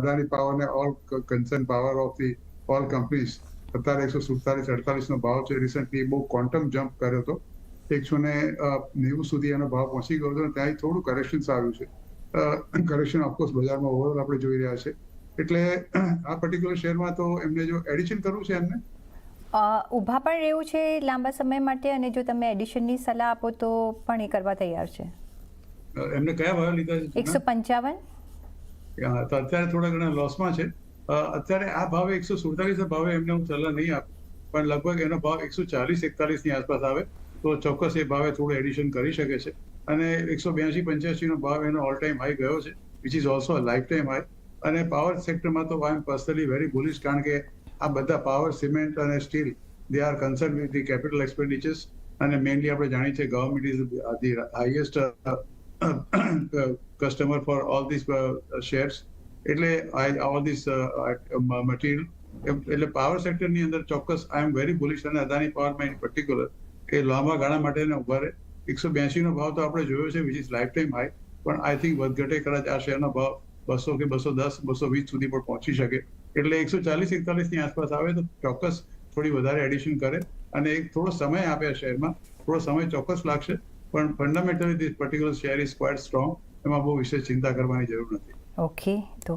Adani power ને all concern power of the all companies અત્યારે 147-48 નો ભાવ છે. રિસન્ટલી બહુ ક્વોન્ટમ જમ્પ કર્યો હતો, 190 સુધી એનો ભાવ પહોંચી ગયો હતો અને ત્યાંથી થોડું કરેક્શન આવ્યું છે. કરેક્શન ઓફકોર્સ બજારમાં ઓવરઓલ આપણે જોઈ રહ્યા છે. એટલે આ પર્ટિક્યુલર શેરમાં તો એમને જો એડિશન કરવું છે એમને ઊભા પણ રહેવું છે લાંબા સમય માટે, અને જો તમે એડિશનની સલાહ આપો તો પણ એ કરવા તૈયાર છે. એમને કયા ભાવ લીધા છે? 155. તો અત્યારે થોડા ઘણા લોસમાં છે. અત્યારે આ ભાવે 147 ના ભાવે એમને હું સલાહ નહીં આપું, પણ લગભગ એનો ભાવ 140-41 ની આસપાસ આવે તો ચોક્કસ એ ભાવે થોડું એડિશન કરી શકે છે. અને 182-85 નો ભાવ એનો ઓલ ટાઈમ હાઈ ગયો છે, which is also life time high. અને પાવર સેક્ટરમાં તો I am personally very bullish, કારણ કે આ બધા પાવર, સિમેન્ટ અને steel they are concern with the capital expenditures, અને મેઇનલી આપણે જાણીએ છીએ government is the highest customer for all these shares, એટલે ઓલ ધીસ મટીરિયલ. એટલે પાવર સેક્ટરની અંદર ચોક્કસ આઈ એમ વેરી બુલિશ, અને અદાની પાવરમાં ઇન પર્ટિક્યુલર એ લાંબા ગાળા માટે ઉભા રહે. 182 નો ભાવ તો આપણે જોયો છે, which is life time high, પણ આઈ થિંક વધઘટે કદાચ આ શેરનો ભાવ 200 કે 210, 220 સુધી પણ પહોંચી શકે. એટલે 140-41 ની આસપાસ આવે તો ચોક્કસ થોડી વધારે એડિશન કરે, અને એક થોડો સમય આપે આ શેરમાં. થોડો સમય ચોક્કસ લાગશે, પણ fundamentally this particular share is quite strong. એમાં બહુ વિશેષ ચિંતા કરવાની જરૂર નથી. ઓકે, તો